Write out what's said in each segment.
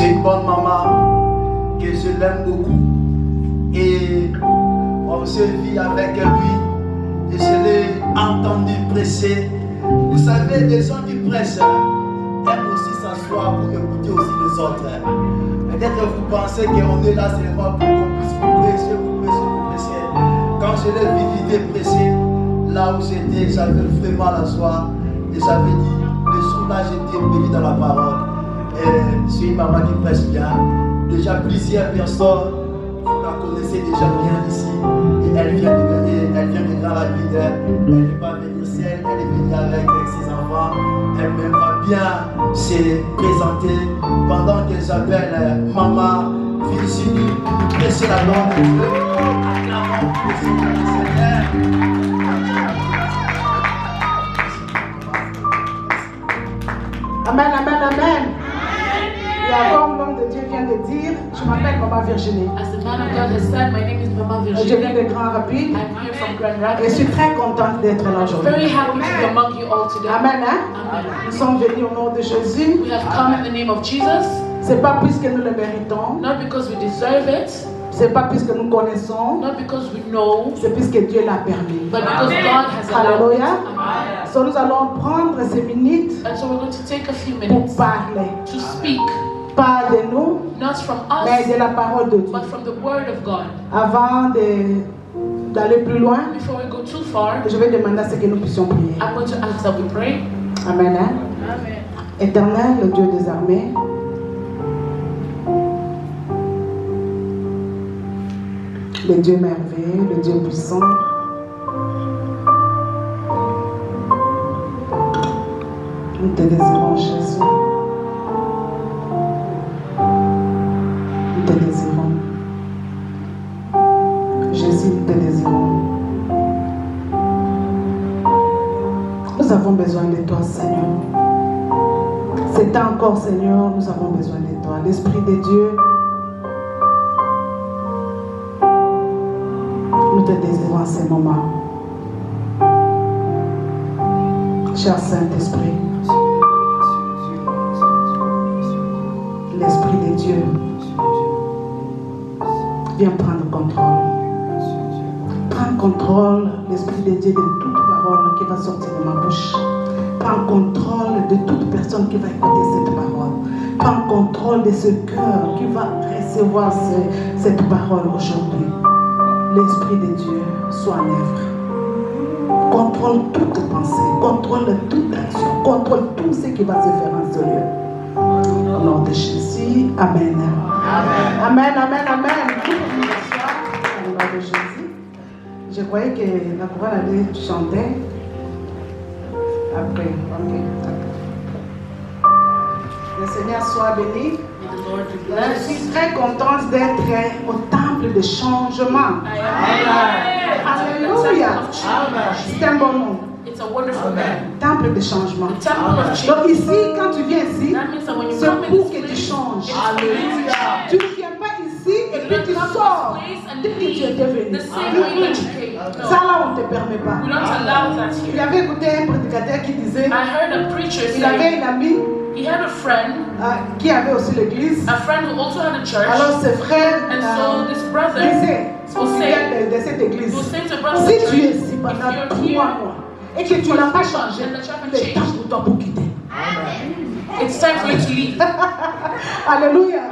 C'est une bonne maman que je l'aime beaucoup. Et on se vit avec lui. Et je l'ai entendu prêcher. Vous savez, des gens qui prêchent aiment aussi s'asseoir pour écouter aussi les autres. Peut-être que vous pensez qu'on est là seulement pour qu'on puisse vous prêcher, vous prêcher, vous prêcher. Quand je l'ai visité prêcher, là où j'étais, j'avais vraiment la joie. Et j'avais dit, le jour-là, j'étais béni dans la parole. Et je suis une maman qui prêche bien. Déjà plusieurs personnes, vous la connaissez déjà bien ici. Et elle vient de Grand Rapide. Elle n'est pas venue seule, elle est venue avec ses enfants. Elle m'aimera bien se présenter pendant que j'appelle maman Virginie pour prêcher la parole de Dieu. Acclamons le Seigneur du Seigneur. Amen, amen, amen. Et comme l'homme de Dieu vient de dire, je m'appelle Maman Virginie. As the man of God has said, my name is Mama Virginie. Je viens de Grand Rapide. I'm here from Grand Rapids. Et je suis très contente d'être là aujourd'hui. Very happy to be among you all today. Amen, hein? Amen. Nous sommes venus au nom de Jésus. We have come in the name of Jesus, C'est pas puisque nous le méritons. not because we deserve it, C'est pas puisque nous connaissons. not because we know, C'est puisque Dieu l'a permis. but because God has allowed it. Alléluia. Amen. So nous allons prendre ces minutes And so we're going to take a few pour minutes parler. to speak, Pas de nous, not from mais us, de la parole de Dieu. but from the Word of God. Avant d'aller plus loin, Before we go too far, je vais demander à ce que nous puissions prier. I'm going to ask that we pray. Amen. Hein? Amen. Éternel, le Dieu des armées, le Dieu merveilleux, le Dieu puissant, nous te désirons, Jésus. Nous te désirons. Jésus, nous te désirons. Nous avons besoin de toi, Seigneur. C'est encore, Seigneur, nous avons besoin de toi. L'Esprit de Dieu, nous te désirons en ces moments. Cher Saint-Esprit, l'Esprit de Dieu, viens prendre contrôle. Prends contrôle, l'Esprit de Dieu, de toute parole qui va sortir de ma bouche. Prends contrôle de toute personne qui va écouter cette parole. Prends contrôle de ce cœur qui va recevoir cette parole aujourd'hui. L'Esprit de Dieu soit en œuvre. Contrôle toute pensée, contrôle toute action, contrôle tout ce qui va se faire en ce lieu. Au nom de Jésus, Amen. Amen, amen, amen. Amen. Au nom de Jésus. Je croyais que la chorale allait chanter. Après, ok. Le Seigneur soit béni. May the Lord be Je blessed. suis très contente d'être au temple de changement. Alléluia. C'est un bon nom. It's a wonderful name. Temple de changement. The temple of Jesus. Donc ici, quand tu viens ici, That means that when you c'est come in pour this que tu place, changes. Alléluia. Tu ne viens pas ici et puis tu sors. Dès que tu étais venu. The same way that you came. Ça No, là, on ne te permet pas. we don't allow that Il here. avait écouté un prédicateur qui disait, I heard a preacher il avait say une amie he had a friend qui avait aussi l'église. who also had a church. Alors ses frères And so this brother disaient, will il say, vient de cette église, will say to brother, si tu es church, ici pendant if you're 3 here, mois et que tu n'as pas changé, and the church il est temps changed, pour toi pour quitter. it's time for you to leave. Alléluia.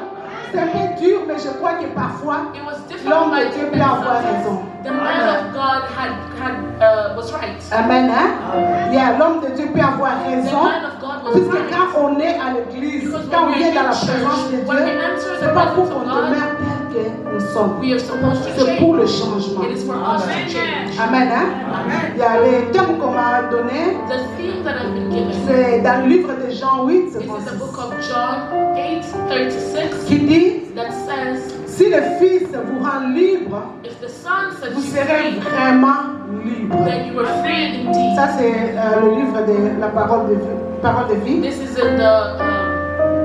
C'est un peu dur, mais je crois que parfois, It was difficult, l'homme de but Dieu peut avoir raison. the man of God was right. Amen. Hein? Yeah, l'homme de Dieu peut avoir The raison. man of God was Puisque right. quand on est à l'église, Because quand on when vient we're dans la in présence de church, when we Dieu, enter the c'est pas pour presence qu'on of God, demeure tel que nous sommes. we are supposed to C'est pour change. le changement. It is for us to change. Amen. Hein? Il y a les thèmes qu'on m'a donné. The theme that I've been given C'est dans le livre de Jean 8, c'est is in the book Francis, of John 8:36 qui dit, that says, si le Fils vous rend libre, if the Son sets vous you serez free, vraiment libre. then you are free indeed. Ça, c'est le livre de la parole de vie. This is in the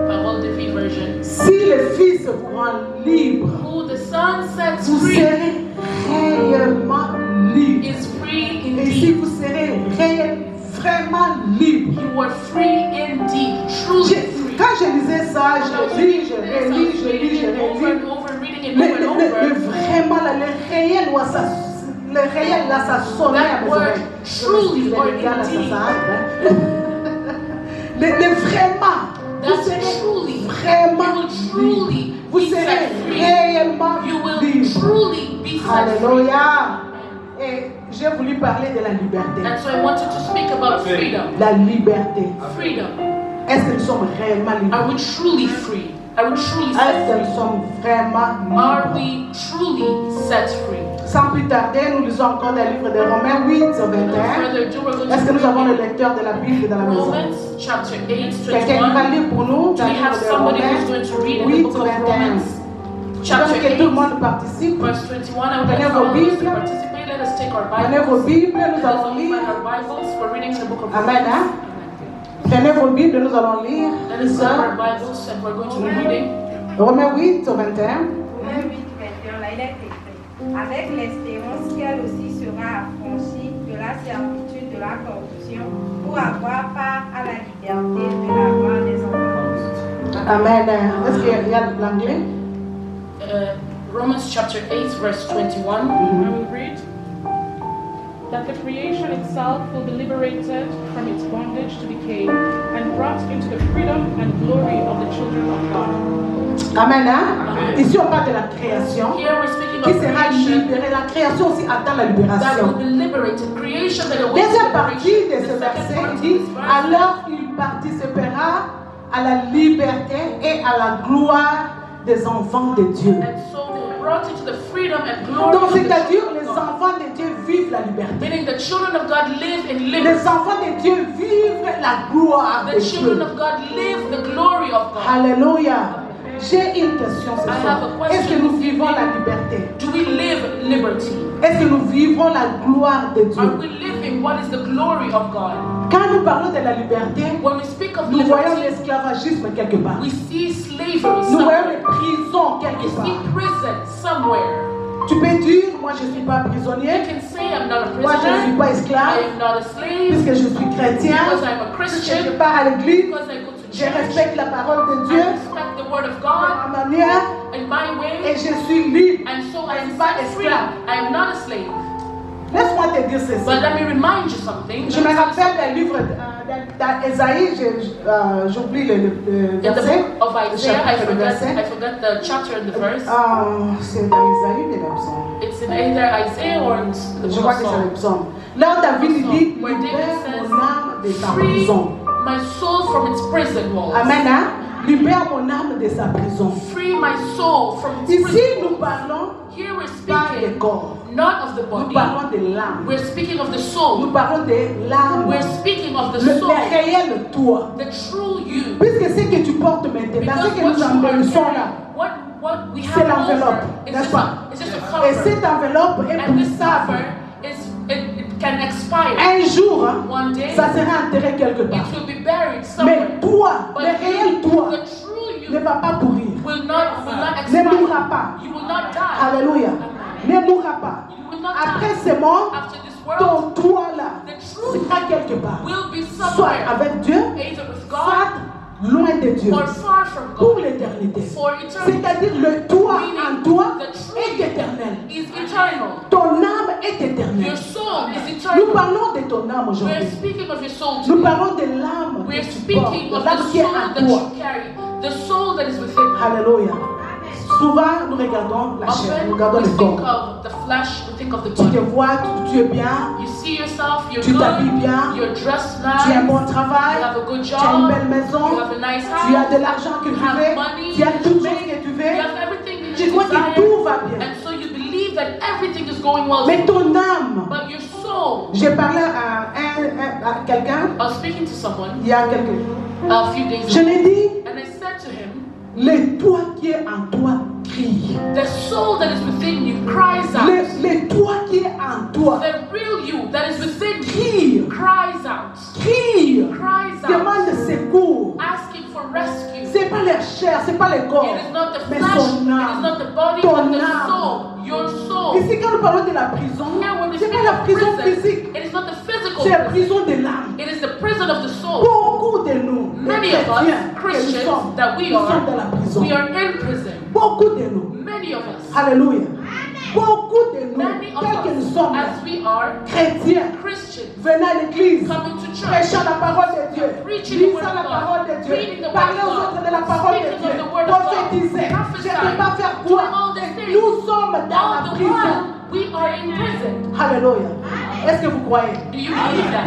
Parole de Vie version. Si le Fils vous rend libre, Who the Son sets vous free serez réellement libre. is free Et si indeed. vous serez vraiment libre, You are free indeed, truly free. Quand je lisais ça, je lis, je relis, je lis, je relis. Mais vraiment, là, le réel, là, ça sonnait à mes oreilles. Truly or indeed. Mais vraiment, vous serez vraiment libre. Vous serez réellement libre. Alléluia. Et j'ai voulu parler de la liberté. And so I wanted to speak about freedom. La liberté. Freedom. Est-ce que nous sommes réellement libres? Are we truly free? Are we truly Est-ce set que free? nous sommes vraiment Are libres? we truly set free? Sans plus tarder, nous lisons encore le livre de Romains 8, No 21. further ado, we're going Est-ce que to nous avons le read lecteur de la Bible dans la maison? Romans chapter 8, Quelqu'un qui va 21. lire pour nous Do dans le we have livre de somebody who's Romains going to read in the 8, book of 21. Romans Je chapter veux que tout le 8, monde participe. verse 21? I would like Prenez for vos all of us to Bibles. participate. Let us take our Prenez vos Bibles. Bibles, Let nous us allons open lire. our Bibles. We're reading in the book of Amen. Romans. Hein? Prenez vos Bibles, nous allons lire. Let us open our Bibles and we're going to be reading. Romains 8, 21. Romains 8, 21, là il est écrit, avec l'espérance qu'elle aussi sera affranchie de la servitude de la corruption pour avoir part à la liberté de la part des enfants. Amen. Est-ce qu'il y a l'anglais? Romans chapter 8, verse 21. I will read that the creation itself will be liberated from its bondage to decay and brought into the freedom and glory of the children of God. Amen. Hein? Ici, on parle de la création Here we're speaking qui of sera creation libérée. La création aussi attend la that will libération. be liberated. Creation that awaits Deuxième partie liberation. de The ce second verset, part il of dit this verse, alors il participera à la liberté et à la gloire des enfants de Dieu. and so they were brought into the freedom and glory Donc, of the c'est-à-dire children les of God. enfants de Dieu vivent la liberté. Meaning the children of God live in Les liberty. enfants de Dieu vivent la gloire The de children Dieu. of God live the glory of God. Alléluia. J'ai une question ce I soir. have a question Est-ce que nous this vivons evening. la liberté? Do we live liberty? Est-ce que nous vivons la gloire de Are Dieu? we living what is the glory of God? Quand nous parlons de la liberté, When we speak of nous voyons liberty, l'esclavagisme quelque part. we see slavery Nous voyons somewhere. les prisons We quelque see part. prison somewhere. Tu peux dire, moi je ne suis pas You prisonnier, can say I'm not a moi je ne suis prisoner, pas I esclave, am not a slave, puisque je suis chrétien, because I'm a puisque je Christian, pars à l'église, because I go to je church, respecte la parole de I Dieu respect the word of à God ma manière in my et way, je suis libre. and so I I am am pas set free. esclave. I am not a slave. Laisse-moi te dire ceci. But let me remind you something. Je me rappelle d'un livre d'Ésaïe, j'oublie le In the verset. book of Isaiah, chapitre, le verset. I forgot the chapter and the verse. C'est dans Ésaïe ou dans Psaume? It's in either Isaiah or in the Je book crois of que c'est le Psalm. psaume. Là, David il dit, Where David libère says, mon âme de sa free prison. my soul from its prison walls. Amen. Hein? Libère mon âme de sa prison. Free my soul from its Ici, prison nous walls. parlons Here we're pas du speaking corps. not of the Nous body. parlons de l'âme. We're speaking of the Nous soul. parlons de l'âme. We're speaking of the Le soul. réel toi. The true you. Puisque ce que tu portes maintenant, Because ce que what nous you are embellissons carrying, là, what we c'est have l'enveloppe, over, n'est-ce pas? it's just a Et cover. cette enveloppe est And this poussable. cover it can expire. Un jour, hein, One day, ça sera enterré quelque it part. will be buried somewhere. Mais toi, But le réel toi, the true you ne va pas pourrir. will not Ne expire. mourra pas. You will not die. Alléluia. Ne mourra pas. You will not Après die. ce monde, After this world, ton toi là the true sera quelque part. will be Soit somewhere, avec Dieu, either with God soit loin de Dieu. or far from Pour God. l'éternité. For eternity. C'est-à-dire le toi en toi The true est éternel. is eternal. Ton âme est Your éternelle. soul is Nous eternal. parlons de ton âme We're aujourd'hui. speaking of your soul Nous today. parlons de l'âme We're que tu speaking portes, of l'âme the qui est soul en that toi. you carry, the soul that is within you. Alléluia. Souvent, nous regardons la chair, nous Often regardons we le think corps. of the flesh, we think of the Tu te body. vois, tu es bien, You see yourself, you're tu t'habilles good, bien, you're dressed tu as un nice, bon you travail, have a good tu as une job, belle maison, you have a nice tu as house, de l'argent que you tu have veux, money, tu as tout ce you que tu you veux. have everything that Tu you crois que desire, tout va bien. and so you believe that everything is going well. Mais ton âme, But your soul, j'ai parlé à quelqu'un I was speaking to someone il y a quelques jours. a few days Je ago, lui ai dit, and I said to him, le toi qui est en toi crie. the soul that is within you cries out. Le toi qui est en toi The real you that is within you crie, cries out. crie, Cries out. demande secours. Asking for rescue. C'est pas la chair, c'est pas le corps, It is not the mais flesh, son it is âme. not the body, Ton but the âme. soul. Your soul. Ici, quand nous parlons de la prison, Here, when we c'est speak pas la of prison prison, physique, it is not the physical c'est la prison. prison de l'âme. It is the prison of the soul. Beaucoup de nous, Many many of chrétiens us, que nous Christians, sommes, that we nous sommes dans la prison. are in prison. Beaucoup de nous. Many of us, Alléluia. Beaucoup de nous, many of tels que nous us, sommes, as we are chrétiens, Christians, venant à l'église, coming to church, prêchant la parole de Dieu, preaching the word lisant of la God, parole de Dieu, reading the word parler of aux God, autres de la parole de speaking Dieu, of the word of God, prophétiser. Je ne prophesying, peux pas faire quoi? doing all these things. Nous sommes dans la All the prison. while, we are in prison. Alléluia. Est-ce que vous croyez? Do you believe that?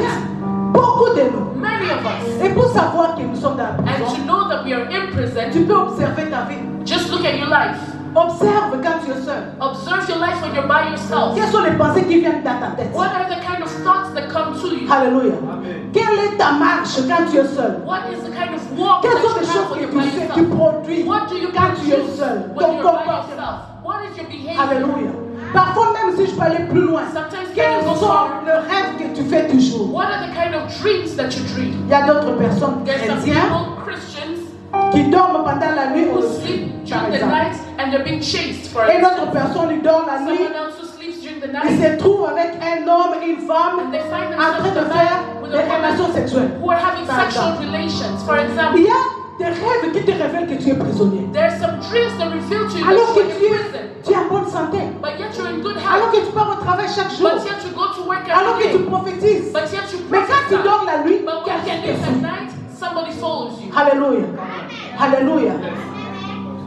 Beaucoup de nous. Many of us. Et pour savoir que nous sommes dans la And prison, to know that we are in prison, tu peux observer ta vie. just look at your life. Observe quand tu es seul. Observe your life when you're by yourself. Quelles sont les pensées qui viennent dans ta tête? What are the kind of thoughts that come to you? Alléluia. Amen. Quelle est ta marche quand tu es seul? What is the kind of walk Quelles that sont les you have choses when que you're tu by fais, yourself? tu produis What do you quand tu es produce seul? when Ton you're by comportement. yourself? What is your behavior? Alléluia. Parfois même si je peux aller plus loin, Sometimes quels people go sont far. les rêves que tu fais toujours? What are the kind of dreams that you dream? Il y a d'autres personnes There's some chrétiennes people, Christians, qui dorment pendant la nuit who au sleep par during the exemple. night and they're being chased for Et it. d'autres personnes ils dorment la nuit, Someone else who sleeps during the ils night se trouvent avec un homme et une femme and they find en train themselves de faire with des a woman relations sexuelles. who are having Par sexual exemple. relations. For example, Il y a des rêves qui te révèlent que tu es prisonnier. there's some dreams that reveal to you Alors that que you're in prison, tu es en bonne santé. but yet you're in good Alors health, que tu pars au travail chaque jour. but yet you go to work Alors que every tu day, prophétises. but yet you Mais quand tu prophesy. dors la nuit, But when quelqu'un you te sleep suit. at night, somebody follows you. Alléluia. Alléluia.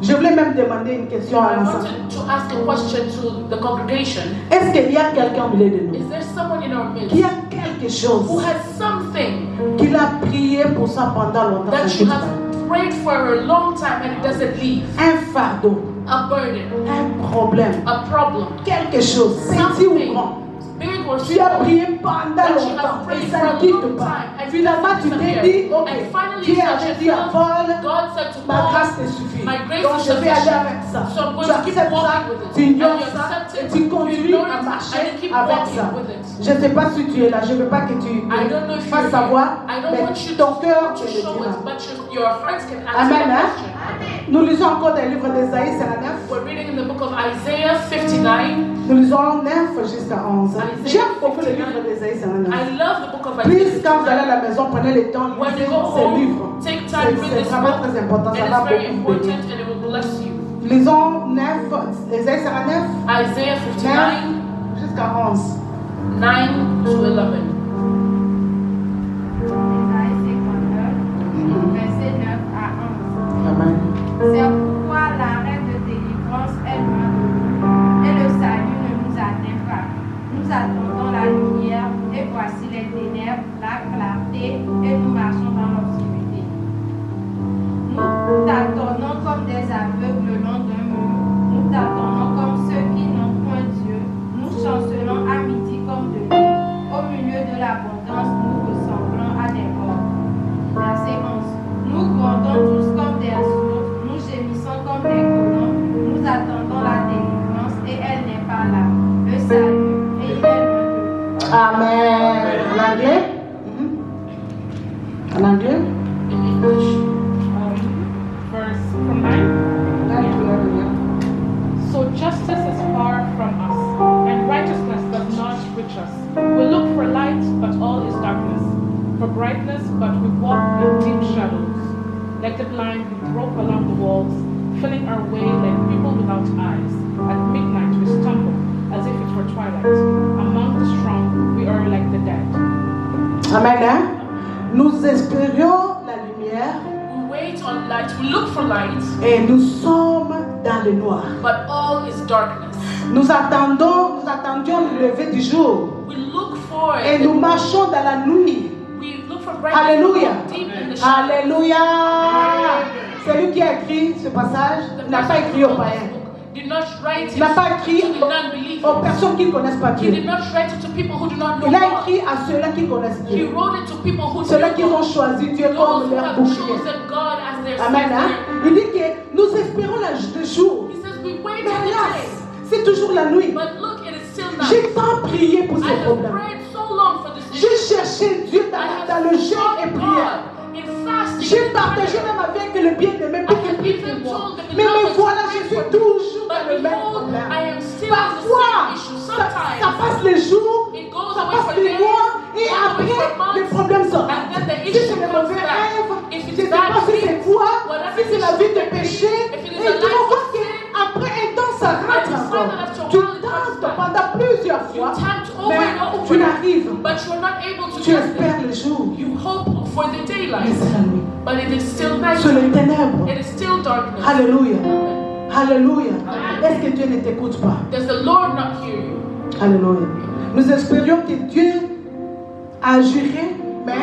Je voulais même demander une question à I l'ensemble. wanted to ask a question to the congregation. Est-ce qu'il y a quelqu'un au milieu de nous Is there someone in our midst qui a quelque chose who has something qu'il a prié pour ça pendant longtemps? that ça you ne have prayed for a long time and it doesn't leave? Un fardeau, A burden, un problème, a problem, quelque chose, petit ou something, grand. big or Tu as small, prié pendant that you longtemps have prayed et for ça a ne quitte long pas. time and Finalement, tu t'es dit, ok, and finally Dieu you avait said dit à Paul, God said to ma grâce Paul, te suffit. my grace Donc is je vais aller sufficient. avec ça. So I'm going Tu to keep acceptes ça, walking with it. tu ignores And you ça accept et it, tu you continues ignore à it, marcher and you keep avec walking ça. with it. Je ne sais pas si tu es là, je ne veux pas que tu I don't know if fasses you're savoir, here. I don't mais want you ton cœur to te le show dira. it, but your heart can answer Amen, the hein? question. Amen. Nous lisons encore dans le livre d'Ésaïe, c'est la 9. We're reading in the book of Isaiah 59. Nous lisons 9 jusqu'à 11. J'aime beaucoup le livre d'Ésaïe, c'est la 9. I love the book of Plus Isaiah. quand vous allez à la maison, prenez le temps, When lisez you go ces home, livres. take time, read C'est this vraiment book. très important, And ça va it's very beaucoup vous important bénir. and it will bless you. Lisons 9, Ésaïe, c'est la 9. Isaiah 59, Jusqu'à 11. 9 to 11. Ésaïe 59, verset 9 à 11. Amen. C'est pourquoi l'arrêt de délivrance est loin de nous, et le salut ne nous atteint pas. Nous attendons la lumière, et voici les ténèbres, la clarté, et nous marchons dans l'obscurité. Nous tâtonnons comme des aveugles le long d'un mur, nous tâtonnons comme ceux qui n'ont point Dieu, nous chancelons à midi comme de nuit. Au milieu de l'abondance, nous ressemblons à des morts. Verset 11. Nous grondons tous comme des sourds, nous gémissons comme des colons, nous attendons la délivrance et elle n'est pas là. Le salut, et il est loin de nous. Amen. En anglais? En anglais? In English. Verse from 9. So justice is far from us, and righteousness does not reach us. We look for light, but all is darkness. For brightness, but we walk in deep shadows. Like the blind, we grope along the walls, filling our way like people without eyes. At midnight, we stumble, as if it were twilight. Among the strong, we are like the dead. Amen. Hein? Nous espérions la lumière We wait on light, we look for light, et nous sommes dans le noir. but all is darkness. Nous attendions le lever du jour We look for et it. nous marchons dans la nuit. We look for brightness. Alléluia. Deep in the shadow. Alléluia. Celui qui a écrit ce passage n'a pas écrit aux païens. Did not write it Il n'a pas écrit to the non-believers. aux personnes qui ne connaissent pas He did Dieu. not write it to people who do not know Il a God. écrit à ceux-là qui connaissent He Dieu. wrote it to people who Ceux-là know qui ont God. choisi Dieu Those comme who leur have bouclier. chosen God as their Amen. Hein? Savior. Il dit que nous espérons le jour. He says we wait Mais on the hélas, day. c'est toujours la nuit. But look, it is still night. J'ai tant prié pour I ces have problèmes. prayed so long for this J'ai issue. cherché Dieu I dans have le jeûne sought et prière. God in fasting. J'ai and partagé prayer. même avec le bien-aimé pour qu'il prie pour moi. Mais voilà, je suis toujours dans But le même behold, problème. I am still in Parfois, the same issue. ça Sometimes passe les jours, it goes ça away passe for les days, mois, et goes away après, for months, les problèmes sortent. and then the Si issue c'est des comes mauvais back. rêves, If je it's ne sais bad fois, tempt over mais and tu over, n'arrives. but you're not able to Tu get espères there. le jour, You hope for the mais daylight, c'est la nuit. but it is still night. Sur les ténèbres. It is still darkness. Alléluia. Amen. Alléluia. Est-ce que Dieu ne t'écoute pas? Does the Lord not hear you? Alléluia. Nous espérions que Dieu agirait, mais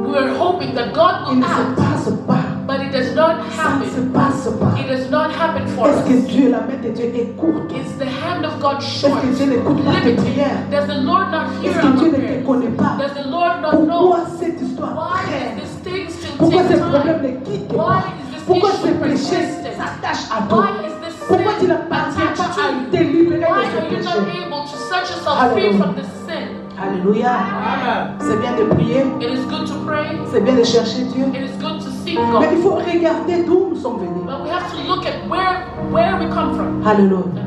We are hoping that God il will ne se act, passe pas. but it does not Ça ne se happen. passe pas. It does not happen for Est-ce que us. Dieu, la main de Dieu est courte? Is the hand of God Est-ce short? que Dieu n'écoute pas tes Limited? prières? Does the Lord not hear Est-ce que our Dieu ne te prayers? connaît pas? Does the Lord not Pourquoi know? cette histoire Why traîne? does this thing still Pourquoi take ces problèmes time? ne quittent Why pas? is this Pourquoi issue ces péchés persistent? s'attachent à toi? Why is this Pourquoi tu sin n'appartiens pas attached à to you? te libérer Why de ce are you not péché? able to set yourself free Hallelujah. from this sin? Alléluia. C'est bien de prier, It is good to pray. c'est bien de chercher Dieu. It is good to seek Mais il God. faut regarder d'où nous sommes venus. But we have to look at where we come from. Alléluia.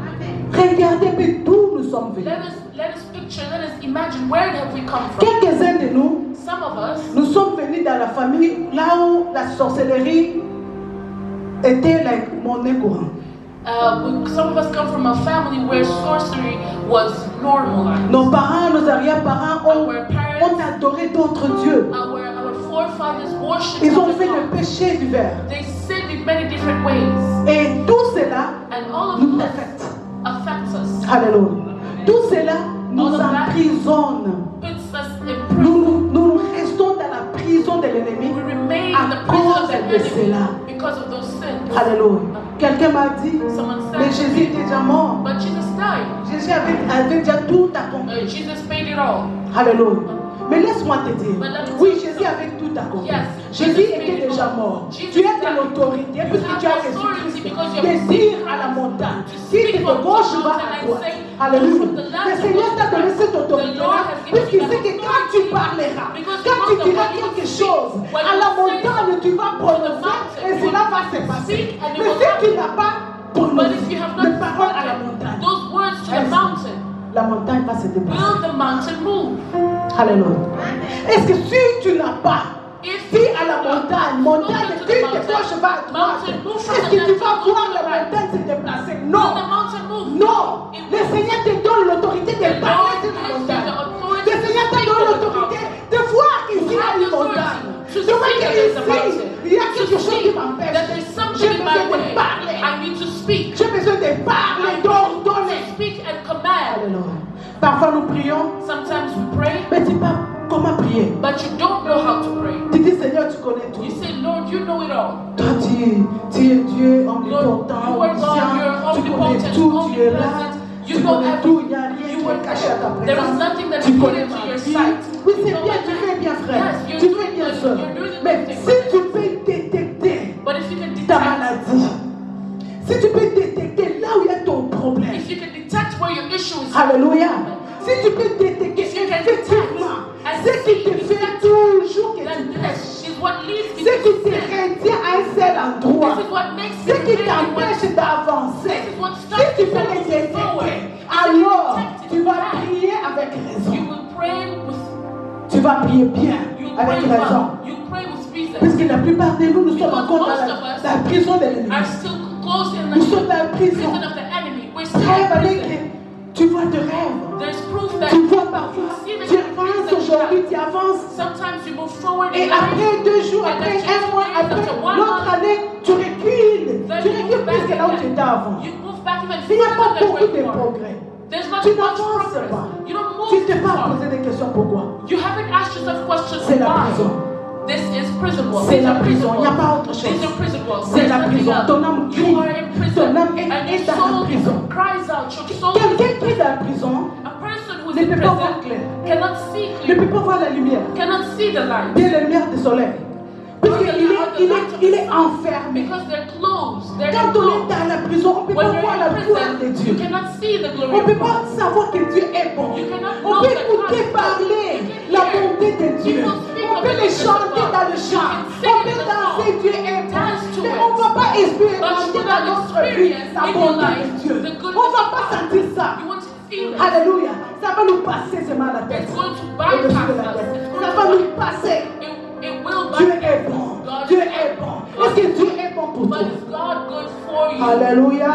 Regardez mais d'où nous sommes venus. Let us picture, let us imagine where have we come from. Quelques-uns de nous, Some of us, nous sommes venus dans la famille là où la sorcellerie était like monnaie courante. some of us come from a family where sorcery was normalized. Nos parents, nos arrière-parents ont Our parents, adoré d'autres dieux. our forefathers worshipped Ils ont other fait le gods. péché divers. They sinned in many different ways, Et tout cela and all of nous this affecte. affects us. Alléluia. Tout cela nous All of that emprisonne. Puts us in prison. Nous restons dans la prison de l'ennemi We remain à in the prison cause of the de enemy cela. because of those sins. Alléluia. Quelqu'un m'a dit, Someone mais said, Jésus est déjà mort. but Jesus died. Jésus avait déjà tout accompli. Jesus paid it all. Alléluia. Mais laisse-moi te dire, But let me oui, tell you Jésus avait tout accompli. Yes, Jésus Jesus était paid it déjà all. mort. Jesus Tu as de died. l'autorité, You puisque have tu as authority Jésus-Christ. because you De have dire Jesus à la montagne, To si tu speak te from gauche, the va mountain à and droite. say, Alléluia. from the left Le to Seigneur t'a donné cette the autorité-là, Lord has given puisqu'il you sait that que quand tu authority, parleras, because quand he tu knows that diras when you quelque speak, chose, when à you la say montagne, tu vas prononcer mountain, et you cela will va se passer. speak and it Mais will si tu happen. n'as pas But prononcé if you have de not paroles à la spoken montagne, those words to the Est-ce- mountain, la montagne va se déplacer. will the mountain move? Alléluia. Est-ce que si tu n'as pas If dit à la montagne, montagne, spoken to tu the te mountain, gauche, va à droite, mountain, move from est-ce the que tu left, vas move voir to la the right. montagne se déplacer? Will the Non. mountain move? Non. It Le will. Seigneur te donne l'autorité de The parler Lord sur la gives you the montagne. authority Le to Seigneur te speak donne on the l'autorité mountain. de voir You ici have à the une montagne. authority to De voir see que that there's a ici, mountain. il y a To quelque chose qui see m'empêche. that there's J'ai something in my besoin de way. parler. I need to speak. J'ai besoin de parler, I d'ordonner. need to speak and command. Alléluia. Parfois nous prions, Sometimes we pray, mais tu pas comment prier. but you don't know how to pray. Tu dis Seigneur, tu connais tout. You say, Lord, you know it all. Toi, tu es Dieu Lord, omnipotent, you are God, you're omniscient, tu connais omnipotent, tout, tu es là, omnipresent. tu You know connais tout, il everything. n'y a rien You qui are est caché à ta there is présence. nothing that Tu is connais hidden to ma your vie. sight. Oui, You c'est know bien, tu everything. fais bien, frère. Yes, you're Tu doing fais bien, good. soeur. You're doing the Mais good thing. si tu peux détecter But if you can ta detect, maladie, si tu peux détecter là où il y a ton problème, if you can detect where your issue is, alléluia. Si tu peux détecter If you can effectivement detect ce qui te and fait toujours que that tu pêches, this is what leads me ce to qui te sin. retient à un seul endroit, This is what makes ce me qui really t'empêche want. d'avancer, This is what si stops tu you peux from les moving forward. détecter, alors tu vas prier avec You raison. will pray with Tu vas prier bien you avec pray raison. well. You pray with reason. Puisque la plupart de nous, nous sommes Because encore dans most of us la prison de l'ennemi. Are still closed in Nous the sommes dans la prison. prison of the enemy. We're still Rêve in avec prison. tu vois de rêve. There's proof that Tu vois parfois, see the tu avances aujourd'hui, tu avances. sometimes you move forward Et in life. après 2 jours, And après then 1 mois, after après one l'autre month, année, tu recules. then Tu you recules move plus back que là où tu again. étais avant. You move back even Il n'y a pas further than beaucoup where de you are. progrès. There's not Tu much n'avances progress. pas. You don't Tu move ne t'es too pas far. posé des questions pourquoi. You haven't asked yourself questions C'est la why. prison. This is prison walls. C'est These la are prison. Il n'y a walls. pas autre chose. These are prison walls. C'est There's la nothing prison. else. Ton âme You crie. are in prison. Ton âme And est your dans la soul prison. cries out. Your soul Quelqu'un qui est dans la prison A person who's ne in peut pas voir prison clair. cannot see Ne clearly. peut pas voir la lumière. Cannot see the light. Bien la lumière du soleil. Parce qu'il est enfermé. Because they're closed. They're Quand on est closed. dans la prison, on ne peut When pas you're voir la in gloire de prison, Dieu. you cannot see the glory On ne of peut God. pas savoir que Dieu est bon. You cannot On know peut that écouter God is parler good. You can la hear. bonté de Dieu. People speak On of peut the les goodness of chanter God. dans le chant. You can On sing peut in the danser, song. Dieu est bon. Dance to Mais it. on ne va pas But expérimenter you will dans not notre vie experience la in your bonté de life Dieu. the goodness On ne va of pas God. sentir ça. You want to feel it. Alléluia. Ça va nous passer seulement la tête. It's going to Au-dessus de la bypass us. tête. It's Ça going va to nous passer. It will Dieu bypass est bon. God Dieu is est bon. God. Est-ce que Dieu est bon pour But toi? is God good for you? Alléluia.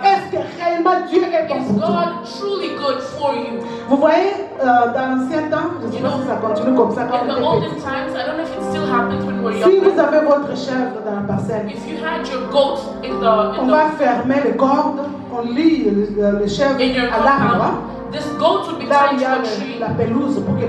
Est-ce que réellement Dieu est bon Is pour toi? God truly good for you? Vous voyez, dans l'ancien temps, je ne sais pas si ça continue comme ça quand In on the était olden petit. times, I don't know if it still happens when we're Si vous younger. avez votre chèvre dans la parcelle, If you had your goat on va fermer les cordes, on lie le chèvre in your à l'arbre, compound, this goat would be là où tied il y a to a tree la pelouse pour que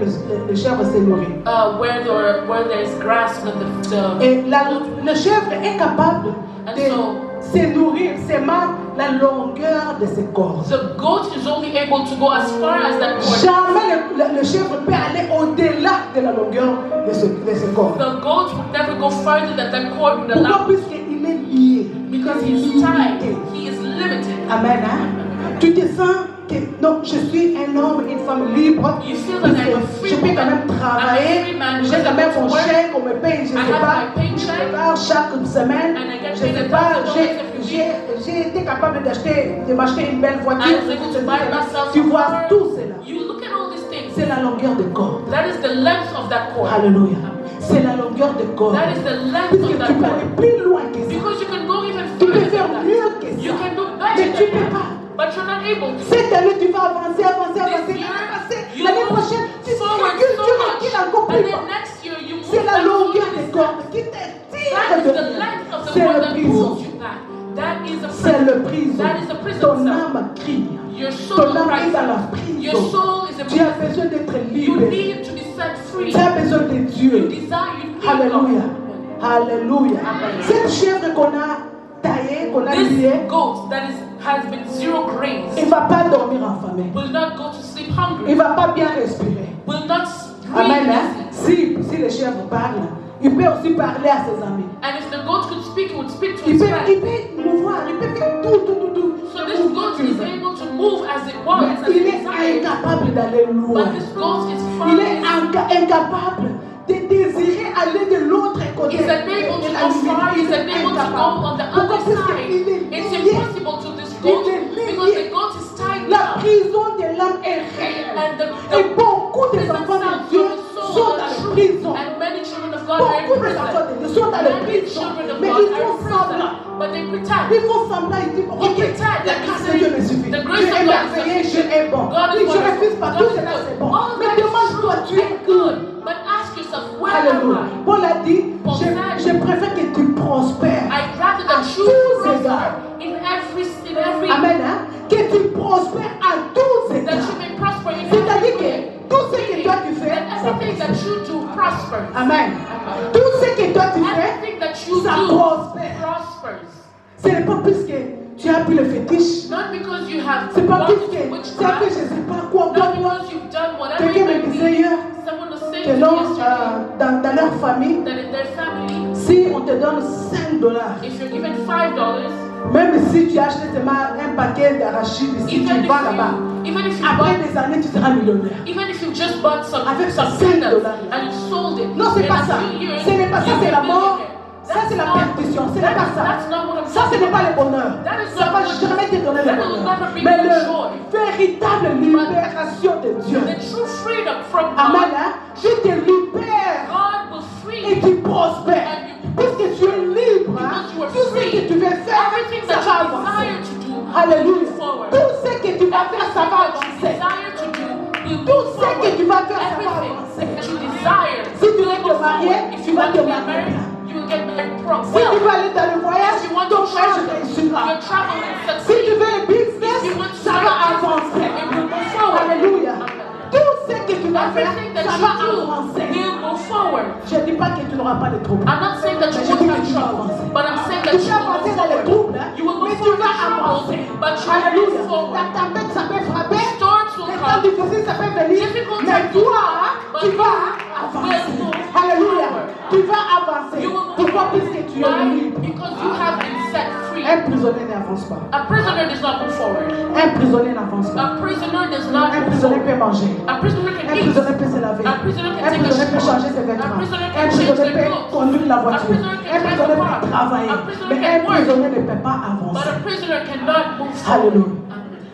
le chèvre se nourrit. where there's grass and the Et le chèvre est capable And de so- se nourrir seulement la longueur de ses cordes. the goat is only able to go as far as that cord. Jamais le chèvre peut aller au-delà de la longueur de ses cordes. The goat would never go farther than that cord would Pourquoi? allow, Puisqu'il est lié. because Il est he's tied. limité. He is limited. Amen. Hein? Tu te sens que non, je suis un homme, une femme libre. You feel Parce that I'm a que free je peux quand woman. même travailler. I'm a free man. J'ai quand même mon Work. chèque, on me paye, je I sais have pas. my paycheck. Je prépare chaque semaine. And I get Je paid sais $1,000 pas, every week. j'ai été capable de m'acheter une belle voiture. I was able to buy myself Tu a vois car. tout cela. You look at all these things. C'est la longueur de corps. That is the length of that cord. Alléluia. C'est la longueur de corps. That is the length Puisque of tu that peux aller cord. plus loin que ça. Because you can go even Tu peux further faire than mieux that. que You ça. can do Mais better tu than peux that. pas. But you're not able to. Cette année, tu vas avancer. This L'année year, passée, you l'année move prochaine, tu forward recules, so tu much. recules encore And plus then bas. next year you move C'est la back longueur to des this cordes time. qui te tire That is de the lui. length of the C'est cord le that prison. pulls you back. That is a C'est le prison. prison. That is a prison Ton cell. âme crie. Your Ton soul âme est dans la cries. Your prison. soul is a Tu as prison. besoin d'être You libre. need to be set free. Tu as besoin de You Dieu. desire, you need Alléluia. God. Alléluia. Amen. Cette chèvre qu'on a taillée, qu'on a This liée, goat that has been zero grains il ne va pas dormir affamé. will not go to sleep Il hungry. ne va pas bien respirer. Will not Amen. breathe Hein? easy. Si le chèvre parle, il peut aussi parler à ses amis. And if the goat could speak, it would speak to Il his peut friends. mouvoir, il peut faire tout. So this goat is able to move as it wants, Mais as il it est desires. incapable d'aller loin. But this goat is Il est far. incapable de désirer aller de l'autre côté. He's unable to go far. He's unable to go on the other side. It's impossible to this goat because the goat is tied La down. prison de l'âme est réelle. And Et the beaucoup des prison enfants cells de Dieu of the sont soul dans are la true. prison. And many children of God are in Beaucoup des enfants prison. de Dieu sont dans la Many prison. children of Mais God ils are in font semblant. prison. But they pretend. Ils font semblant, ils disent, ok, pretend la that grâce you de Dieu say, me suffit. the Dieu grace of est God is merveilleux, Dieu sufficient. est bon. God is Oui, je wonderful. refuse pas, God tout is cela good. c'est bon. All Mais that is demande-toi, true tu es and good. But ask yourself, where am Alléluia. I? Paul a dit, Paul said, je préfère que tu prospères. I'd rather that you tous prosper égards. in every Amen. Hein? Que tu prospères à tous that égards. you may prosper in C'est-à-dire every que way. tout ce que toi tu fais, That ça everything that prospère. you do prospers. Amen. Tout ce que toi tu fais, Everything that you ça do prospère. prospers. Ce n'est pas plus que tu as pris le fétiche. Not because you have C'est pas gone plus to que tu as fait witchcraft. je ne sais pas quoi. Not because you've done whatever Quelqu'un it me may disait be. hier Someone was saying que to non, me yesterday dans leur famille, that in their family, si on te donne $5, if you're given $5, même si tu achètes seulement un paquet d'arachides ici, tu vas là-bas. even if you Après bought, des années, tu seras millionnaire. even if you just bought some Avec some $5 peanuts and you sold it, Non, c'est in pas a ça. few years, Ce n'est pas ça, you'll c'est be la a mort. millionaire. Ça, c'est la perdition. Ce n'est pas ça. That's not what I'm Ça, ce talking n'est pas about. le bonheur. That is Ça not va what- jamais te donner le that will bonheur. never bring Mais you la joy. véritable libération de Dieu. The true freedom from Amen. God, Hein? Je te libère God will free et you. tu prospères. And you Puisque tu es libre, hein, Because you are tout ce free. que tu veux faire, Everything ça that va you avancer. desire to do, Alléluia. move forward. Tout ce que tu vas faire, ça va Everything that you avancer. desire to do, will Tout move ce que forward. tu vas faire, ça va Everything avancer. that you desire Si tu will veux te move marier, forward. If tu you vas want te to be marier. married, you will get married Si tu veux well. aller dans le voyage, If you want ton to voyage travel, réussira. your travel will Si succeed. tu veux le business, If you want to ça va start a avancer. business, it will move forward. Alléluia. Tout ce que tu vas faire, Everything that ça you va do avancer. will move forward. Je ne dis pas que tu n'auras pas de troubles. I'm not saying that you Mais je won't dis que have tu vas trouble, avancer. but I'm saying Tu that peux you will avancer move dans les forward. troubles, hein, You will mais move tu forward vas in trouble, avancer. but you will Alléluia. move forward. La tempête, ça peut frapper. Storms will Les temps come. difficiles, ça peut venir. Difficult Mais times will toi, come, but tu you vas will avancer. move Alléluia. forward. Tu vas avancer. You will move Pourquoi? forward. Puisque tu es Why? libre. Because you have been set free. Un prisonnier n'avance pas. A prisoner does not move forward. Un prisonnier n'avance pas. A prisoner does not Un move prisonnier forward. peut manger. A prisoner Un can eat. prisonnier peut se laver. A prisoner can Un take a prisonnier peut shower. changer ses vêtements. A prisoner can Un change prisonnier their peut clothes. conduire la A voiture. prisoner can Un drive prisonnier a car. peut travailler. A prisoner Mais can un work. prisonnier ne peut pas But avancer. a prisoner cannot move forward. Alléluia.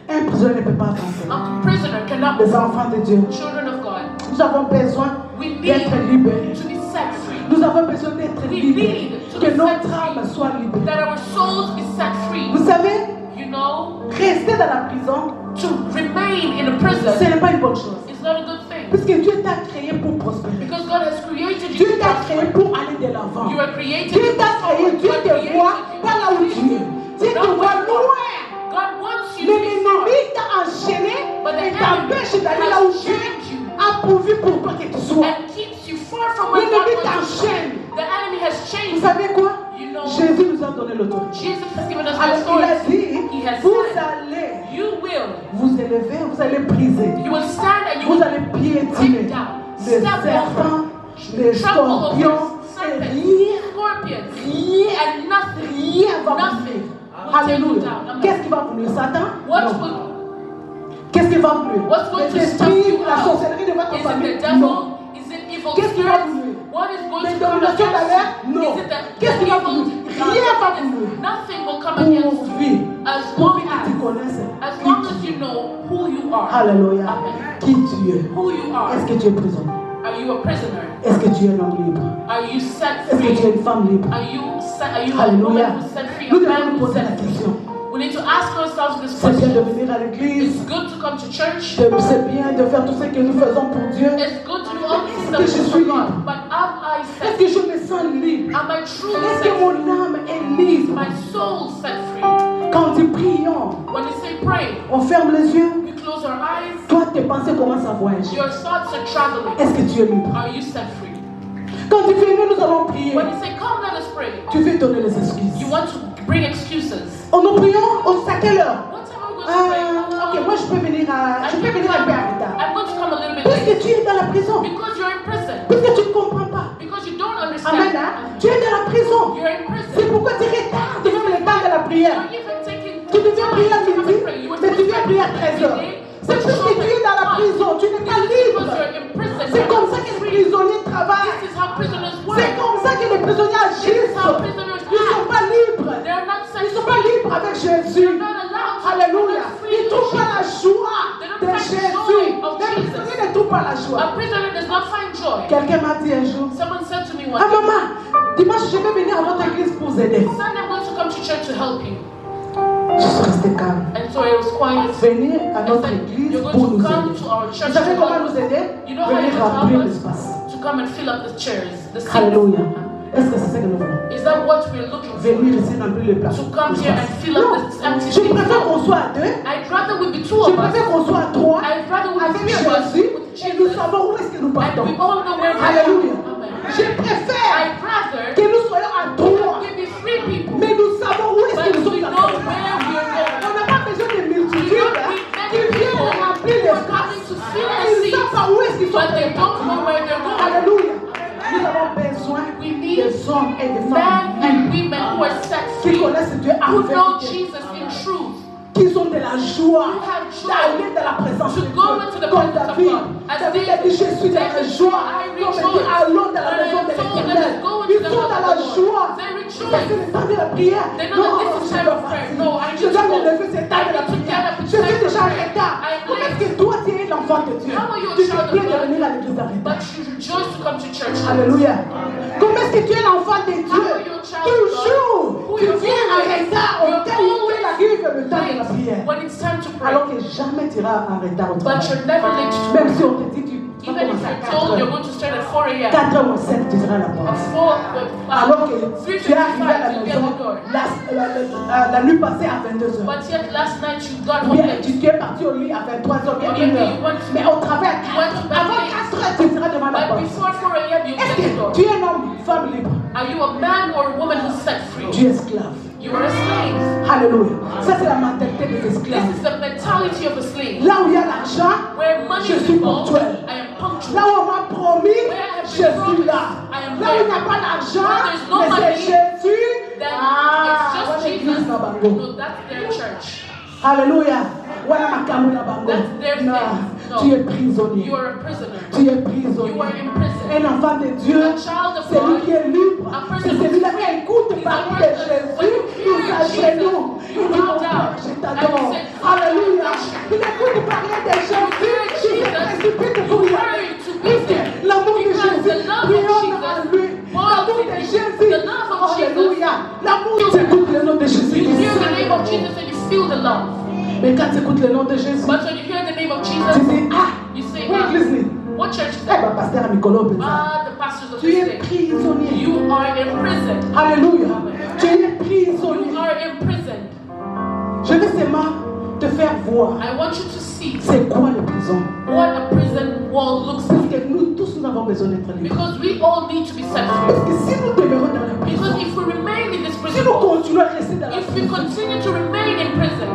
Un prisonnier ne peut pas avancer. A prisoner cannot Les move enfants de Dieu, forward. Children of God, nous avons besoin we need d'être libérés. to be set free. Nous avons besoin d'être We libérés. need to Que be notre set free. âme soit libérée. That our souls be set free. Vous savez, You know, rester dans la prison, to remain in a Ce prison n'est pas une bonne chose. is not a good thing. Puisque Dieu t'a créé pour prospérer. Because God has created you Dieu to t'a créé prosper. pour aller de l'avant. You are created Dieu to t'a créé, prosper. Dieu God te created voit you. pas là où tu es. Dieu te Not voit where you are. loin. God wants you Mais to be far. l'ennemi t'a enchaîné But the et t'empêche enemy d'aller là où has Dieu chained you a pourvu pour toi que tu sois. and keeps you far from where God L'ennemi wants you. t'enchaîne. The enemy has Vous chained you. savez quoi? You know, Jésus nous a donné l'autorité. Jesus has given us Alors il a authority. dit, He has vous said, allez you will. vous élever, vous allez briser. You will stand and you Vous will allez piétiner take down, les step serpents, over, les trample scorpions, over et serpents, rien, scorpions, rien, and nothing, rien va vous nothing nuire. will take you Alléluia. down. Amen. Qu'est-ce qui va vous nuire? Satan? What Non. will, Qu'est-ce qui va vous nuire? what's going to Les stop esprits, you la out? sorcellerie de votre Is it famille? the devil? Non. Is it evil Qu'est-ce qui va spirits? vous nuire? What is going Les to come dominations de la mer? against you? Non. Is it the Qu'est-ce qui va vous evil? nuire? Rien va vous nuire. Nothing will come against Pour you. vie. As Pour long vie que tu as connaisses you know who you are. Alléluia. Amen. Qui tu es? Who you are. Est-ce que tu es prisonnier? Are you a prisoner? Est-ce que tu es un homme libre? Are you set Est-ce que tu es free? une femme libre? Are you a Alléluia. woman who's set free? Nous A man devons nous who's poser la set free? question. We need to ask ourselves this C'est bien de question. venir à l'église. It's good to come to church. C'est bien de faire tout ce que nous faisons pour Dieu. It's good to do all these Est-ce que je things suis for libre? God. But am I Est-ce set que free? je me sens libre? Am I truly Est-ce set que free? mon âme est libre? My soul set free. Quand nous prions, When we say pray, on ferme les yeux. we close our eyes. Toi, tes pensées commencent à voyager. Your thoughts are traveling. Est-ce que tu es libre? Are you set free? Quand tu viens, nous allons prier. When you say come, let us pray, Tu veux donner les excuses. you want to bring excuses. Nous prions, c'est à quelle heure? What time are we going to pray? Ok, moi je peux venir un peu en retard. I'm going to come a little bit Parce que late. tu es dans la prison. Because you're in prison. Parce que tu ne comprends pas. Because you don't Amen. understand. Hein? Tu es dans la prison. You're in C'est prison. pourquoi tu retardes même le temps de la prière. You're even taking Tu devais prier à time to come midi, and pray. You were mais tu viens prier à supposed to 13 heures. pray C'est parce que tu es dans la prison. Tu n'es pas libre. because you're in prison. C'est comme ça que les prisonniers This travaillent. is how prisoners work. C'est comme ça que les prisonniers This is agissent. how prisoners Ils ne sont act. pas libres. They're not set Ils ne sont free. pas libres avec Jésus. They're not allowed to. Alléluia. They're not free Ils ne to trouvent pas la joie de Jésus. Les prisonniers ne trouvent pas la A joie. prisoner does not find joy. Quelqu'un m'a dit un jour, Someone said to me one ah day, maman, dimanche je vais venir à votre église pour vous aider. Sunday I'm going to come to church to help you. Je suis restée calme. And so I was quiet. Venir à I notre said, église you're pour going nous to come aider. to our Vous church savez to comment help nous aider? You know how Venir you remplir help us? l'espace. To come and fill up the chairs, the seats. Alléluia. Est-ce que c'est ça que nous voulons? Is that what we're looking for? Venir ici remplir le place. To come here and fill up this empty Je seats? préfère qu'on soit à deux. I'd rather we be two Je of us. préfère qu'on soit à trois. I'd rather we be Avec three of us Jésus. with Et nous Jesus. savons où est-ce que nous And partons. we all know where we're Alléluia. going. Amen. Je préfère I'd rather que nous soyons à trois. we be three people. Mais nous savons où est-ce But que nous we sommes know allés. where we're going. On n'a pas besoin de We multitudes don't hein, need qui many viennent people remplir who are l'espace. coming to fill Et the ils ne seats, savent pas où est-ce qu'ils sont but they allés. don't know where they're going. Alléluia. Nous avons besoin We need des hommes et des Men femmes and libres women who are set qui free, connaissent Dieu en who know vérité, Jesus in truth, qui ont de la joie who have joy d'aller dans la présence to de go Dieu. into the Comme presence of David. God. As David a dit, je suis dans la David joie. said, I Comme il dit, rejoice. allons dans la And maison I de told them, l'Éternel. let's go into Ils the sont house dans of la the Lord. joie. They rejoice. Parce que le temps de la prière. They know that this is time of prayer. No, I need Je to dois me go. lever, c'est temps de la I need to get prière. up. It's Je time suis for déjà en prayer. retard. I'm Comment est-ce late. que toi, tu es l'enfant de Dieu? How are you a Tu te child of plains de God? venir à l'église en retard. But you rejoice to come to church. Alléluia. Comment est-ce que tu es l'enfant de Dieu? How are you a child of God? Toujours, Who tu you're viens en always- retard au you're temps où always il arrive le temps de la late prière. when it's time to pray. Alors que jamais tu iras en retard au But travail. you're never late to Même pray. si on te dit tu vas Even if commencer à you're 4 told you're heures. going to start at 4 a.m. 4 heures ou 7, tu seras à la At porte. 4, Alors que tu es arrivé à la 3:55, you get maison the door. la nuit passée à 22h. But yet last night you got Ou home bien late. tu es parti au lit à 23h, bien Or 1 maybe heure. you went to- Mais au travail à you went to 4 bed avant late. 4 heures, tu seras devant la But porte. before 4 a.m. you Est-ce get the que door. tu es un homme, femme libre? Are you a man or a woman who's set free? Tu es esclave. You are a slave. Alléluia. Ça, c'est la mentalité des This esclaves. is the mentality of a slave. Là où il y a l'argent, Where money je is suis involved, ponctuel. I am punctual. Là où on m'a promis, je suis là. Là où il n'y a pas d'argent, Where there's no mais c'est money, Jésus. Then Ah, it's voilà just l'église Jesus. na bango. No, that's their church. Alléluia. Voilà ma camoufle na bango. That's their Non, thing. No. tu es prisonnier. You are a prisoner. Tu es You are prisonnier. in prison. Un enfant de Dieu, A child of celui God, qui est libre, a c'est person celui-là who's qui free. écoute He's a parler de person. Jésus, When you il hear s'agenouille, Jesus, il you dit bow mon down. Père, je And t'adore. you say, Alléluia. Il écoute parler de Jésus, hear il se Jesus, précipite you pour lui. hurry to Puisque meet him. l'amour de Because Jésus the love of rayonne Jesus en lui. L'amour de boils in Jésus. you. The love of Alléluia. L'amour, tu écoutes le nom de Jésus. You hear the name of Jesus and you feel the love. Mais quand tu écoutes le nom de Jésus, But when you hear the name of tu Jesus, dis, ah, you say, où église ni? what church is Eh that? ben, pasteur Mikolo Benza. Ah, the pastors of Tu this es day. prisonnier. You are in prison. Alléluia. Tu es You prisonnier. are in prison. Je vais seulement te faire voir I want you to see c'est quoi les prisons. what a prison wall looks Parce like. que nous tous, nous avons besoin d'être libres. Because we all need to be set Parce free. que si nous demeurons dans la prison, Because if we remain in this si prison nous wall, continuons à rester dans la if we prison, continue to remain in prison,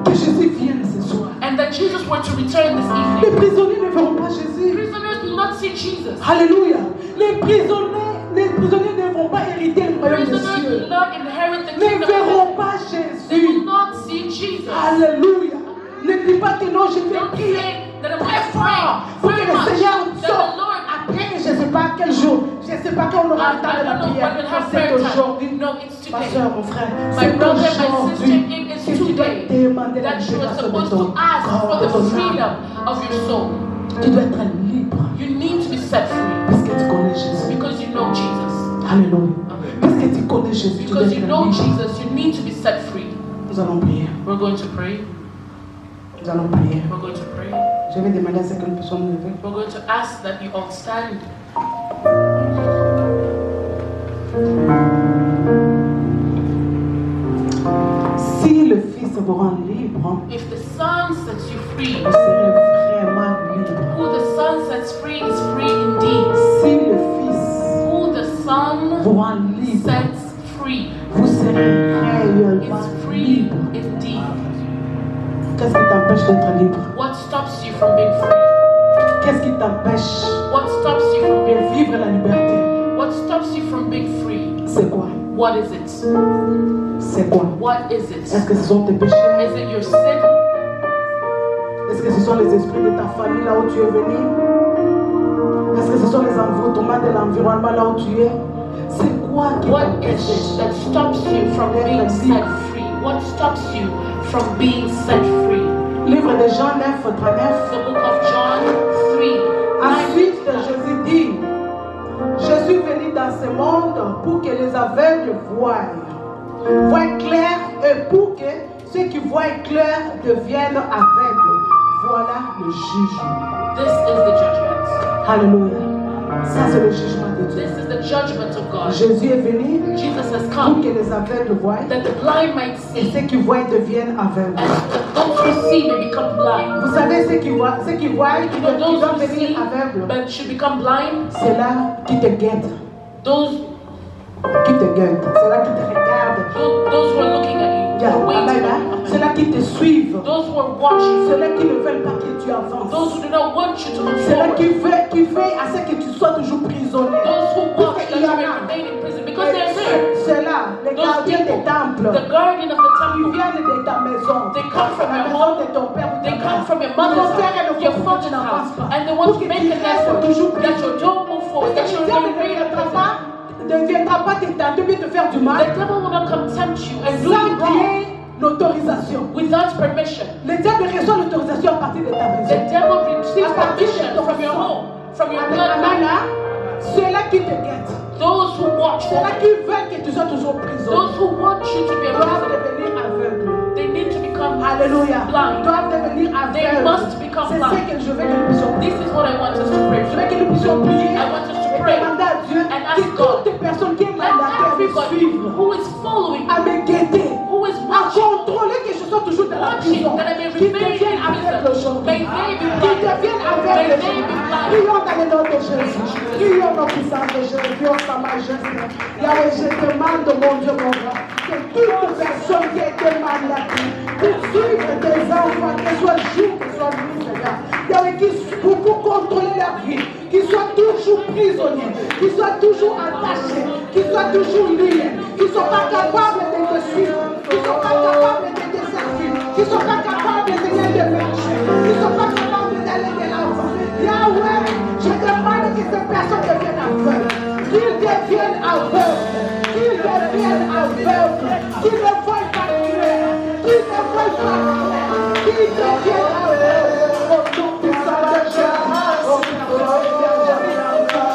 que Jésus vienne ce soir. and that Jesus were to return this Les evening, prisonniers ne verront pas Jésus. prisoners will not see Jesus. Alléluia. Les prisonniers ne vont pas hériter le royaume des Prisoners cieux. will not inherit the Ne kingdom of verront heaven. pas They will Jésus. not see Jesus. Alléluia. Ne dis pas que non, je vais Don't prier say that I'm très going to fort pour pray que very le much, Seigneur that sorte. the Lord, Après, je ne sais pas quel jour, je ne sais pas quand on aura le temps de I la don't know prière. when we'll have C'est prayer aujourd'hui. time. No, it's Ma today. soeur, mon frère, My c'est brother, my sister, aujourd'hui it is que tu dois today demander la that you are libération de supposed ton to ask for corps, de the ton âme. freedom of your soul. Tu dois être libre You need to be set free parce que tu connais Jésus. because you know Jesus. Alléluia. Parce que tu connais Jésus, tu dois Because être you know libre. Jesus, you need to be set free. Nous allons prier. We're going to pray. Nous allons prier. We're going to pray. Je vais demander à ce que nous puissions nous lever. We're going to ask that you all stand. Si le Fils vous rend libre, If the Son sets you free, vous serez vraiment libre. who the Son sets free is free indeed. Si le Fils Who the vous Son rend libre, sets free vous serez réellement is free libre. indeed. Qu'est-ce qui t'empêche d'être libre? What stops you from being free? Qu'est-ce qui t'empêche What stops you from being de free? vivre la liberté? What stops you from being free? C'est quoi? What is it? C'est quoi? What is Est-ce it? que ce sont tes péchés? Is it your sin? Est-ce que ce sont les esprits de ta famille là où tu es venu? Est-ce que ce sont les envoûtements de l'environnement là où tu es? C'est quoi qui What is t'empêche? it that stops you from being set free? What stops you from being set free? Livre de Jean 9, 39. The book of John 3. Ensuite, Jésus dit, je suis venu dans ce monde pour que les aveugles voient clair et pour que ceux qui voient clair deviennent aveugles. Voilà le jugement. This is the judgment. Alléluia. Ça, c'est le jugement de Dieu. This is the judgment of God. Jésus est venu Jesus has pour come que les aveugles voient that the blind might et see ceux qui voient deviennent aveugles. and that those who see may become blind. Vous savez, ceux qui voient, qui You know, those doivent who see devenir aveugles, but should become blind, c'est là qui te guettent. those C'est là qui te regardent. those who are looking at you, Yeah, who are waiting amen, on you. c'est là qui te suivent. Those who are watching, C'est là qui ne veulent pas que tu those avances. who do not want you to move C'est là forward, qui veut à ce que tu sois toujours prisonnier. those who watch Parce that qu'il y you en may a. remain in prison because they're there. C'est là, les Those gardiens people, des temples. the guardian of the Ils temple, viennent de ta maison. they come from La your maison home, de ton père ou de they ta come mère. from your Ils vont mother's faire un house, your effort pour que tu father's n'avances house, pas. and they want Pour to que make tu an restes effort toujours that you prisonnier. don't move forward, that you Le diable remain in prison. ne viendra pas te tenter puis te faire du mal The devil will not come tempt you and do sans you qu'il y wrong ait l'autorisation. without permission. Le diable reçoit l'autorisation à partir de ta The maison. devil receives permission from your home, from your Amen, bloodline. là, ceux-là qui te guettent, Those who watch, ceux-là qui veulent que tu sois toujours prisonnier, those who want you to be a doivent prisoner, devenir aveugles. they need to become Alléluia. blind. Doivent devenir They aveugles. must become C'est ce blind. que je veux que nous puissions prier. This is what I want us to pray Je for. veux que nous puissions prier I want us to et pray demander à Dieu and que ask God. toutes les personnes qui est Let mandatées à me everybody suivre, who is following, à me guetter, who is à watching, contrôler que je sois toujours dans la watching, prison, that I may qu'ils remain deviennent in aveugles prison. aujourd'hui. May they be Qu'ils blind. deviennent May aveugles they aujourd'hui. be blind. Prions dans le nom de Jésus. Prions dans la puissance de Jésus. Prions sa majesté. Yahweh, je demande, mon Dieu, mon roi, que toute personne qui a été mandatée pour suivre tes enfants, qu'elle soit jour, qu'elle soit nuit, Seigneur. Yahweh, pour contrôler leur vie, qu'ils soient toujours prisonniers, qu'ils soient toujours attachés, qu'ils soient toujours liés, qu'ils ne soient pas capables de te suivre, qu'ils ne soient pas capables de te servir, qu'ils ne soient pas capables de marcher, qu'ils ne soient pas capables d'aller de l'avant. Yahweh, je demande que ces personnes deviennent aveugles, qu'ils deviennent aveugles, qu'ils deviennent aveugles, qu'ils ne voient pas clair, qu'ils ne voient pas clair, qu'ils deviennent aveugles. Au nom puissant de Jésus, au nom de Jésus.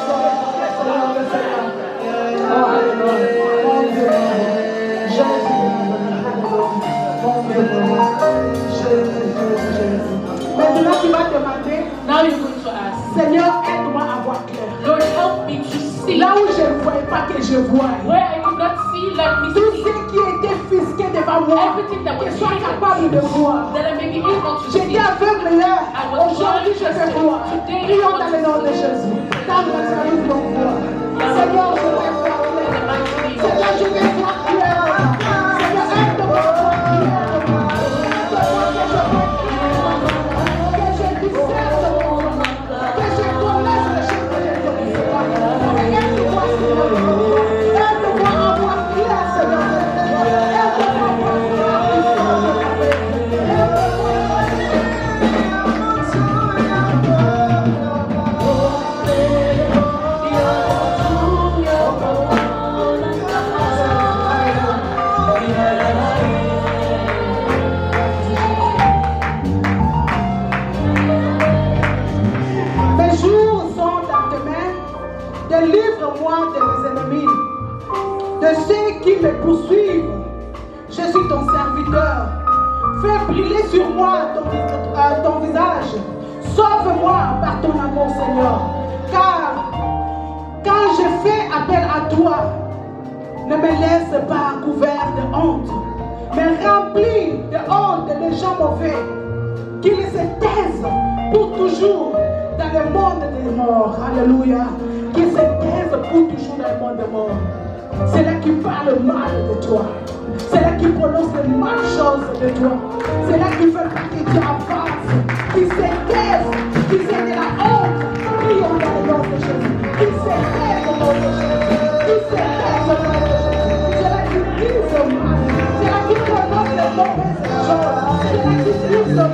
je voie. Where I could not see, let me Tout see. ce qui était fisqué devant moi, Everything that que was je sois hidden, capable de voir. that I may be able to see. J'étais aveugle hier, aujourd'hui je vais voir. Prions dans le nom de Jésus. Dans le nom de Jésus. Seigneur, je vais voir clair. Seigneur, je vais voir clair. Seigneur, aide-moi à voir clair. Que je discerne mon nom. Que je connaisse le chemin de Dieu. Aide-moi, Seigneur. Aide-moi à voir clair, Seigneur. Aide-moi à voir Mes jours sont dans tes mains. Délivre-moi de mes ennemis, de ceux qui me poursuivent. Je suis ton serviteur. Fais briller sur moi ton visage. Sauve-moi par ton amour, Seigneur. Car quand je fais appel à toi, ne me laisse pas couvert de honte, mais remplis de honte les gens mauvais, qu'ils se taisent pour toujours dans le monde des morts. Alléluia. Qu'ils se taisent pour toujours dans le monde des morts. C'est là qui parle mal de toi. C'est là qui prononce les mal choses de toi. C'est là qui veut pas que tu avances. Qui se taisent, qui se de la honte. Prions dans le nom de Jésus. Qui se taisent au nom de Jésus. Qui se taisent au nom de Jésus. C'est là qui disent le mal. C'est là qui prononce les mauvaises choses. C'est là qui disent le mal.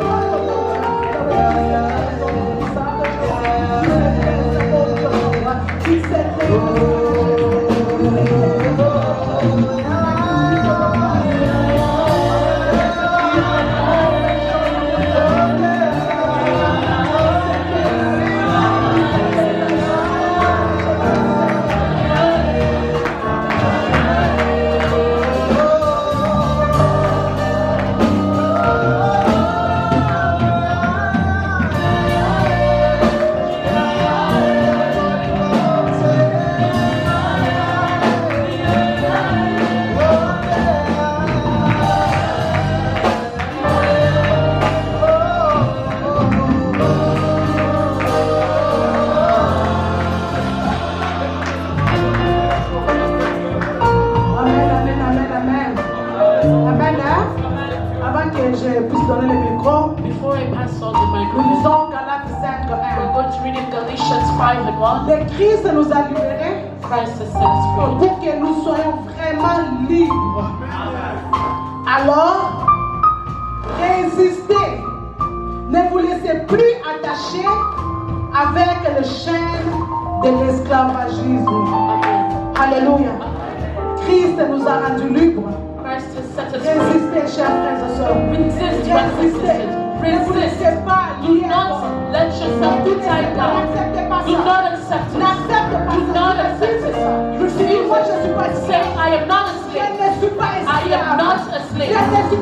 Qui se taisent. Le Christ nous a libérés pour que nous soyons vraiment libres. Alors, résistez. Ne vous laissez plus attacher avec le chaîne de l'esclavagisme. Alléluia. Christ nous a rendus libres. Résistez, chers frères et sœurs. Résistez. Ne vous laissez pas Do not let yourself be tied down. Do not accept it. Do not accept it. Refuse it. Say, I am not a slave. I am not a slave. I am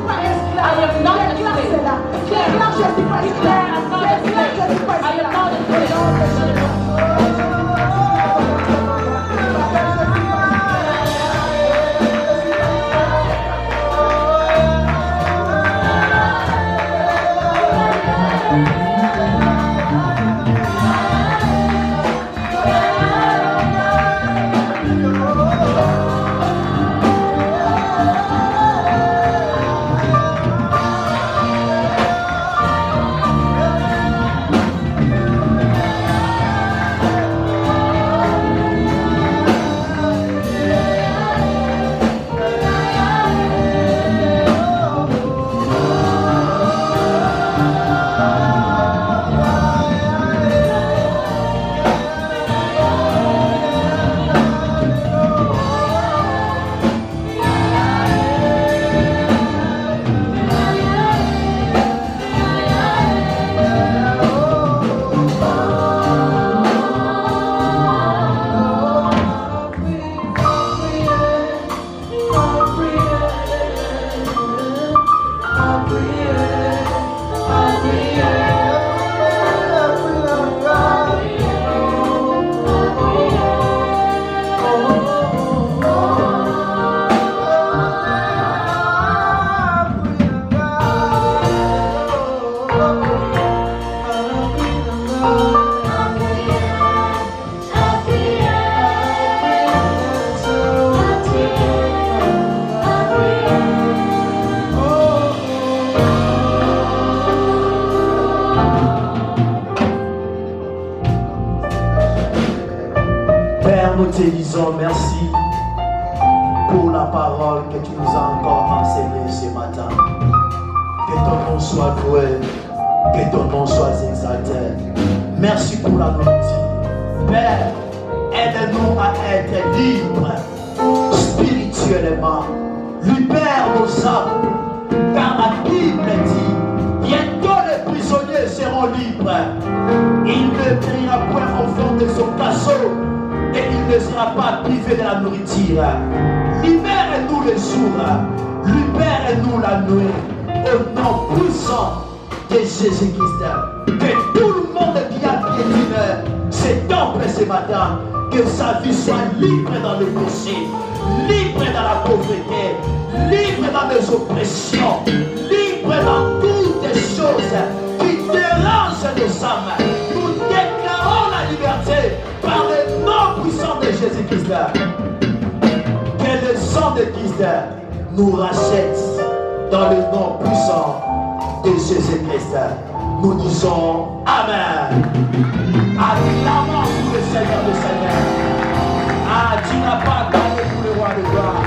not a slave. Declare, I'm not a slave. I am not a slave. pour la parole que tu nous as encore enseignée ce matin. Que ton nom soit loué, que ton nom soit exalté. Merci pour la nourriture. Père, aide-nous à être libres spirituellement. Libère nos âmes, car la Bible dit, bientôt les prisonniers seront libres. Il ne brillera point au fond de son cassot et il ne sera pas privé de la nourriture. Libère-nous les jours, libère-nous la nuit, au nom puissant de Jésus-Christ. Que tout le monde qui a piétiné cet temple ce matin, que sa vie soit libre dans le péché, libre dans la pauvreté, libre dans les oppressions, libre dans toutes les choses qui dérangent nos âmes. Nous déclarons la liberté par le nom puissant de Jésus-Christ. Que le sang de Christ nous rachète dans le nom puissant de Jésus-Christ. Nous disons Amen. Acclamons pour le Seigneur de Seigneur. Ah, tu n'as pas gagné pour le roi de gloire.